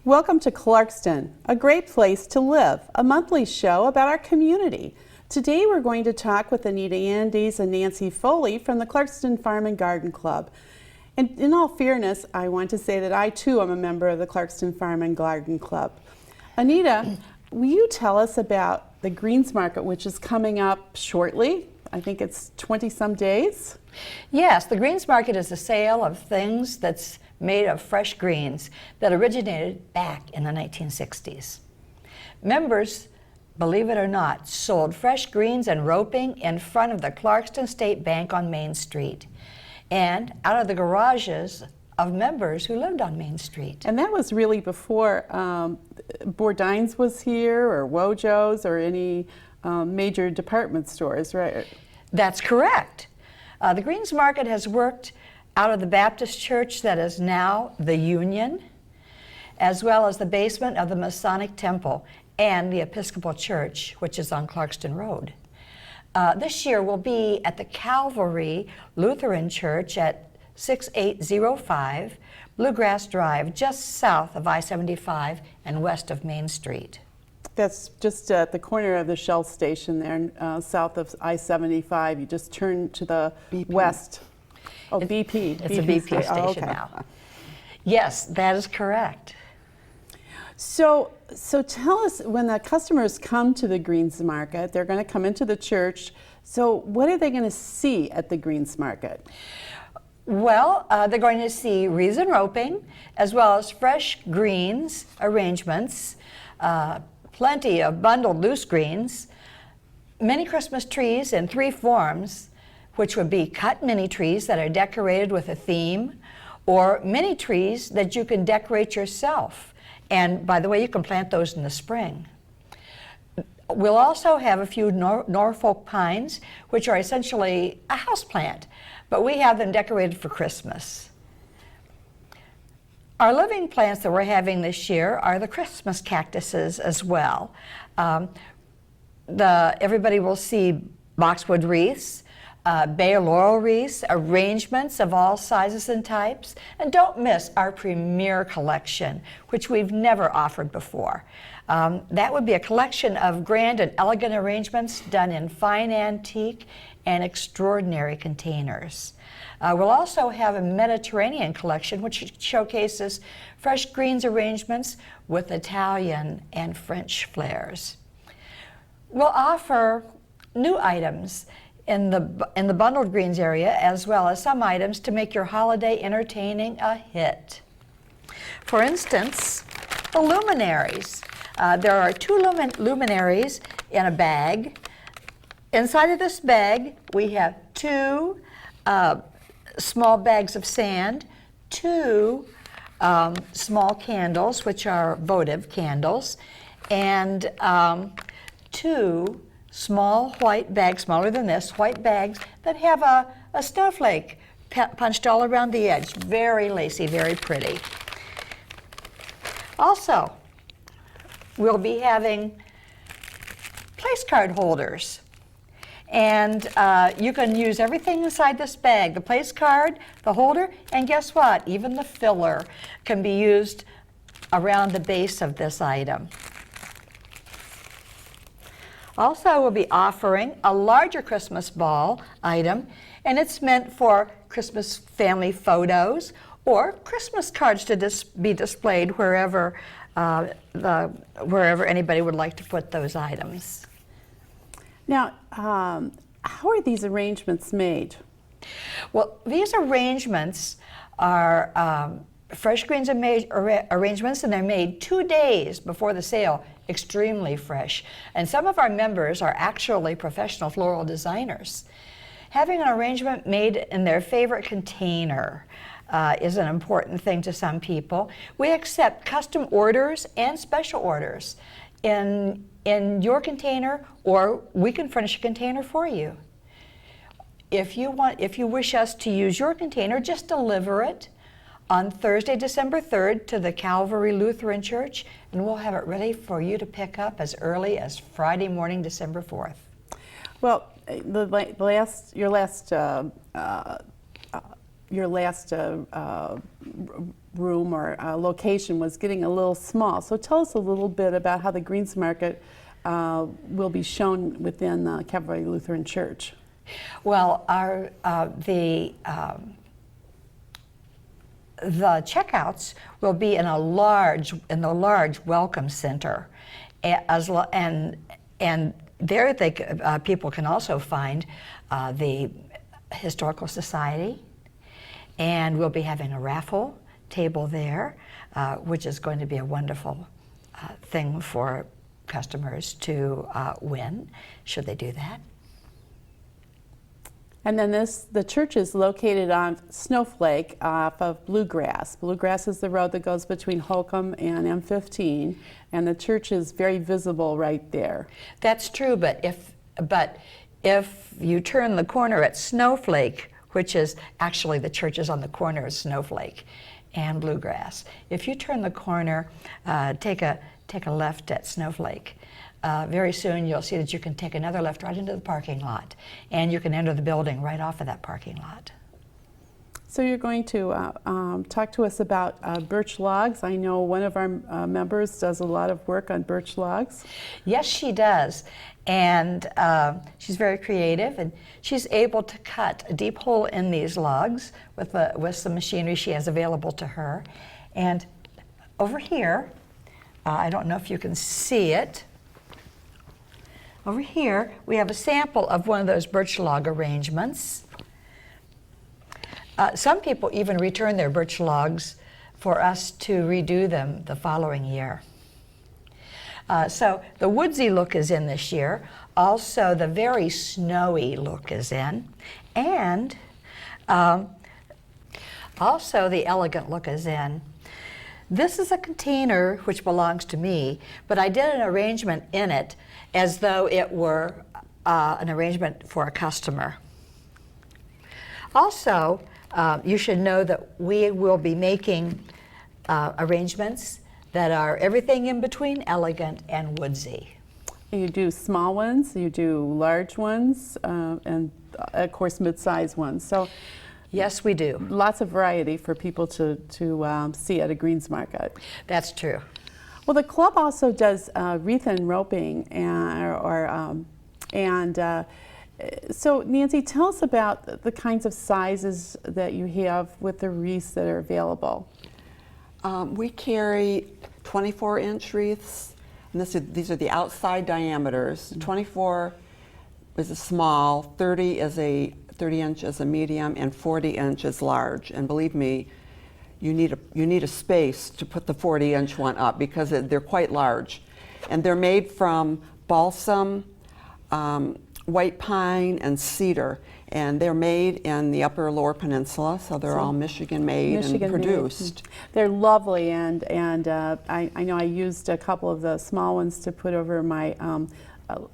Welcome to Clarkston, a great place to live, a monthly show about our community. Today we're going to talk with Anita Andes and Nancy Foley from the Clarkston Farm and Garden Club. And in all fairness, I want to say that I too am a member of the Clarkston Farm and Garden Club. Anita, will you tell us about the Greens Market, which is coming up shortly? I think it's 20-some days. Yes, the Greens Market is a sale of things that's made of fresh greens that originated back in the 1960s. Members, believe it or not, sold fresh greens and roping in front of the Clarkston State Bank on Main Street and out of the garages of members who lived on Main Street. And that was really before Bourdain's was here, or Wojo's, or any major department stores, right? That's correct. The Greens Market has worked out of the Baptist church that is now the Union, as well as the basement of the Masonic Temple and the Episcopal Church, which is on Clarkston Road. This year we'll be at the Calvary Lutheran Church at 6805 Bluegrass Drive, just south of I-75 and west of Main Street. That's just at the corner of the Shell station there, south of I-75. You just turn to the west. Oh, BP. It's a BP station now. Yes, that is correct. So tell us, when the customers come to the Greens Market, they're going to come into the church. So what are they going to see at the Greens Market? Well, they're going to see wreaths and roping, as well as fresh greens arrangements, plenty of bundled loose greens, many Christmas trees in three forms, which would be cut mini trees that are decorated with a theme, or mini trees that you can decorate yourself. And by the way, you can plant those in the spring. We'll also have a few Norfolk pines, which are essentially a houseplant, but we have them decorated for Christmas. Our living plants that we're having this year are the Christmas cactuses as well. Everybody will see boxwood wreaths, bay laurel wreaths, arrangements of all sizes and types, and don't miss our premier collection, which we've never offered before. That would be a collection of grand and elegant arrangements done in fine antique and extraordinary containers. We'll also have a Mediterranean collection, which showcases fresh greens arrangements with Italian and French flares. We'll offer new items in the bundled greens area, as well as some items to make your holiday entertaining a hit. For instance, the luminaries. There are two luminaries in a bag. Inside of this bag, we have two small bags of sand, two small candles, which are votive candles, and two small white bags, smaller than this, white bags that have a snowflake punched all around the edge. Very lacy, very pretty. Also, we'll be having place card holders. And you can use everything inside this bag, the place card, the holder, and guess what? Even the filler can be used around the base of this item. Also, we'll be offering a larger Christmas ball item, and it's meant for Christmas family photos or Christmas cards to be displayed wherever anybody would like to put those items. Now, how are these arrangements made? Well, these arrangements are fresh greens arrangements, and they're made 2 days before the sale, extremely fresh. And some of our members are actually professional floral designers. Having an arrangement made in their favorite container is an important thing to some people. We accept custom orders and special orders in your container, or we can furnish a container for you. If you wish us to use your container, just deliver it on Thursday, December 3rd to the Calvary Lutheran Church, and we'll have it ready for you to pick up as early as Friday morning, December 4th. Well, your your last room or location was getting a little small. So tell us a little bit about how the Greens Market will be shown within the Calvary Lutheran Church. Well, the checkouts will be in the large welcome center, and there people can also find the Historical Society, and we'll be having a raffle table there, which is going to be a wonderful thing for customers to win, should they do that. And then the church is located on Snowflake off of Bluegrass. Bluegrass is the road that goes between Holcomb and M15, and the church is very visible right there. That's true, but if you turn the corner at Snowflake, which is actually the church is on the corner of Snowflake and Bluegrass. If you turn the corner, take a left at Snowflake, very soon you'll see that you can take another left right into the parking lot, and you can enter the building right off of that parking lot. So you're going to talk to us about birch logs. I know one of our members does a lot of work on birch logs. Yes, she does, and she's very creative, and she's able to cut a deep hole in these logs with some machinery she has available to her. And over here, I don't know if you can see it. Over here, we have a sample of one of those birch log arrangements. Some people even return their birch logs for us to redo them the following year. So the woodsy look is in this year. Also, the very snowy look is in. And also the elegant look is in. This is a container which belongs to me, but I did an arrangement in it as though it were an arrangement for a customer. Also, you should know that we will be making arrangements that are everything in between elegant and woodsy. You do small ones, you do large ones, and of course mid-size ones. So yes, we do. Lots of variety for people to see at a Greens Market. That's true. Well, the club also does wreath and roping, so Nancy, tell us about the kinds of sizes that you have with the wreaths that are available. We carry 24-inch wreaths, and these are the outside diameters. 24 is a small, 30 inch is a medium, and 40 inch is large. And believe me, you need a space to put the 40-inch one up because they're quite large. And they're made from balsam, white pine, and cedar. And they're made in the upper lower peninsula, so they're all Michigan-made and produced. They're lovely, and I know I used a couple of the small ones to put over my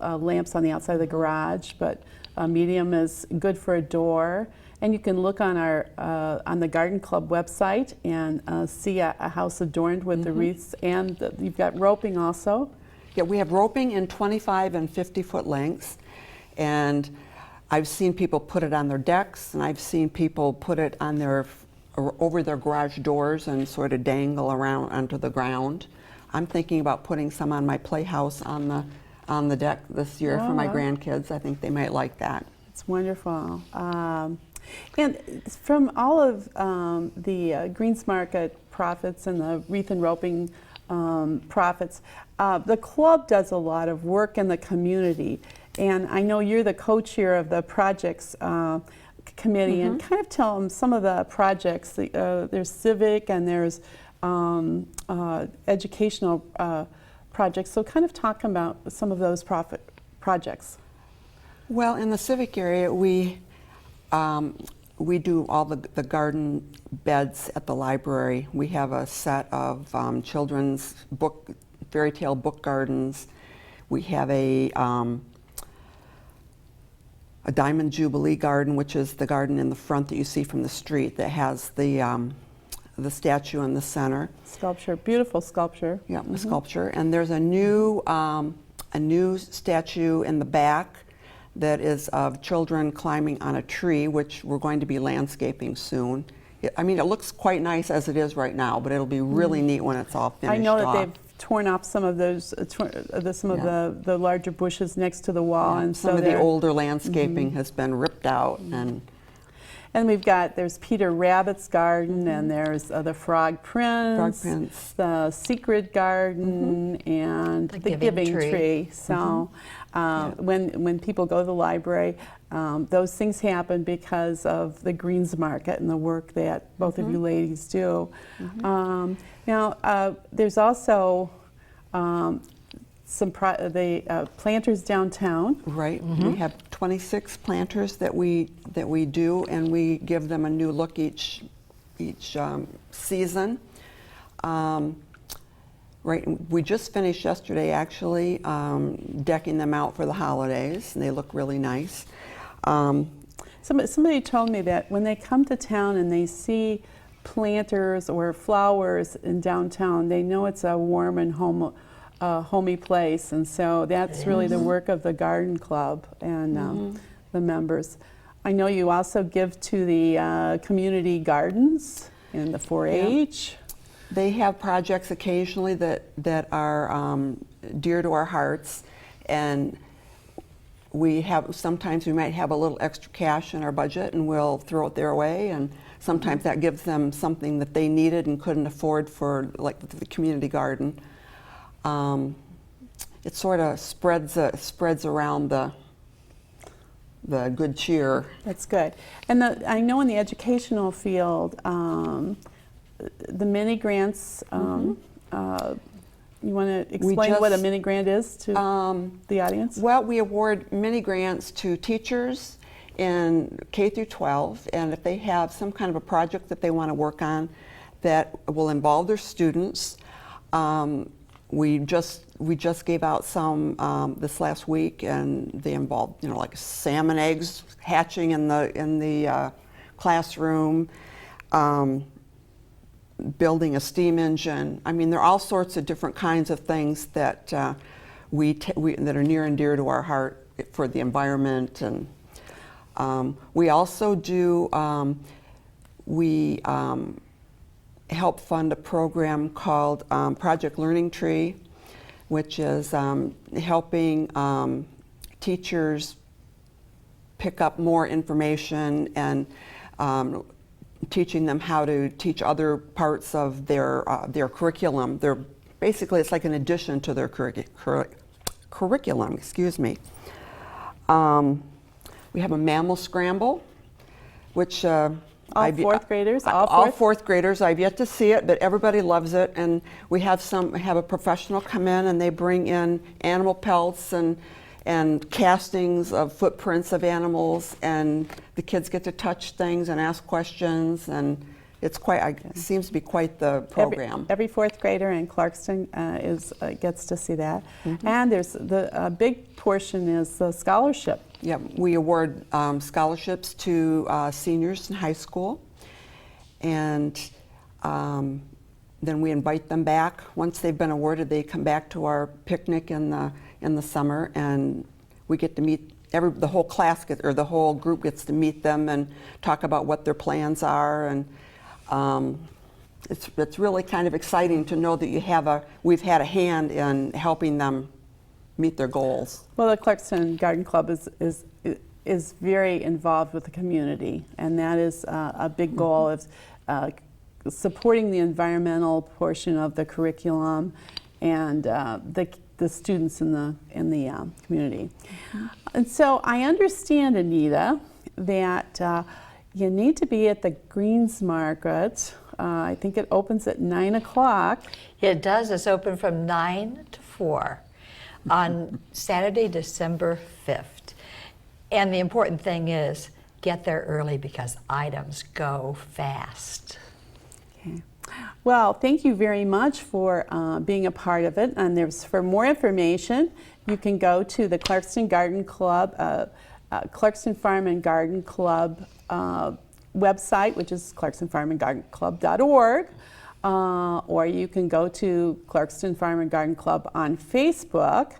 lamps on the outside of the garage, but medium is good for a door. And you can look on on the Garden Club website and see a house adorned with the wreaths, and you've got roping also. Yeah, we have roping in 25 and 50-foot lengths, and I've seen people put it on their decks, and I've seen people put it on over their garage doors and sort of dangle around onto the ground. I'm thinking about putting some on my playhouse on the deck this year for my grandkids. I think they might like that. It's wonderful. And from all of the Greens Market profits and the wreath and roping profits, the club does a lot of work in the community. And I know you're the co-chair of the projects committee, and kind of tell them some of the projects. There's civic and there's educational projects. So kind of talk about some of those projects. Well, in the civic area, we do all the garden beds at the library. We have a set of children's fairy tale book gardens. We have a Diamond Jubilee garden, which is the garden in the front that you see from the street that has the statue in the center. Sculpture, beautiful sculpture. Yeah, the sculpture. And there's a new statue in the back that is of children climbing on a tree, which we're going to be landscaping soon. I mean, it looks quite nice as it is right now, but it'll be really neat when it's all finished I know that off. they've torn off some of those, some of Yeah. the larger bushes next to the wall, Yeah, and some so of the they're- older landscaping has been ripped out, And there's Peter Rabbit's garden, and there's the Frog Prince, the Secret Garden, and The the Giving Giving Tree. Tree. So when people go to the library, those things happen because of the Greens Market and the work that both of you ladies do. Now, there's also the planters downtown. right? We have 26 planters that we do, and we give them a new look each season. Right, we just finished yesterday actually decking them out for the holidays, and they look really nice. Somebody told me that when they come to town and they see planters or flowers in downtown, they know it's a warm and homey place, and so that's really the work of the garden club and the members. I know you also give to the community gardens and the 4-H. They have projects occasionally that are dear to our hearts, and sometimes we might have a little extra cash in our budget and we'll throw it their way, and sometimes that gives them something that they needed and couldn't afford for, like the community garden. It sort of spreads around the good cheer. That's good. And I know in the educational field, the mini grants, you want to explain what a mini grant is to the audience? Well, we award mini grants to teachers in K through 12, and if they have some kind of a project that they want to work on that will involve their students, we just gave out some this last week, and they involved, like salmon eggs hatching in the classroom, building a steam engine. I mean, there are all sorts of different kinds of things that that are near and dear to our heart for the environment. And we also do help fund a program called Project Learning Tree, which is helping teachers pick up more information and teaching them how to teach other parts of their curriculum. Basically, it's like an addition to their curriculum. Excuse me. We have a mammal scramble, which all fourth graders. All fourth graders. I've yet to see it, but everybody loves it. And we have a professional come in, and they bring in animal pelts and castings of footprints of animals, and the kids get to touch things and ask questions, and it seems to be quite the program. Every fourth grader in Clarkston gets to see that. And there's a big portion is the scholarship. Yeah, we award scholarships to seniors in high school, and then we invite them back. Once they've been awarded, they come back to our picnic in the summer, and we get to meet the whole class the whole group gets to meet them and talk about what their plans are, and it's really kind of exciting to know that we've had a hand in helping them meet their goals. Well, the Clarkston Garden Club is very involved with the community, and that is a big goal of supporting the environmental portion of the curriculum and the students in the community. And so I understand, Anita, that you need to be at the Greens Market. I think it opens at 9 o'clock. It does. It's open from 9 to 4 on Saturday, December 5th. And the important thing is get there early because items go fast. Okay. Well, thank you very much for being a part of it. And for more information, you can go to the Clarkston Garden Club, Clarkston Farm and Garden Club website, which is clarkstonfarmandgardenclub.org, or you can go to Clarkston Farm and Garden Club on Facebook.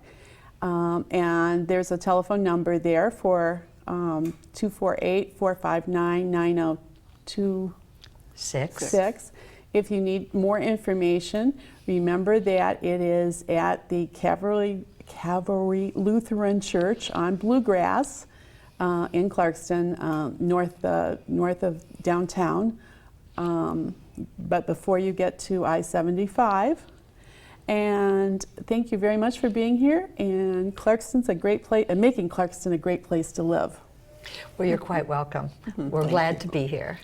And there's a telephone number there for 248-459-9026. If you need more information, remember that it is at the Calvary Lutheran Church on Bluegrass in Clarkston, north of downtown, but before you get to I-75. And thank you very much for being here. And Clarkston's a great place, making Clarkston a great place to live. Well, you're quite welcome. We're glad to be here.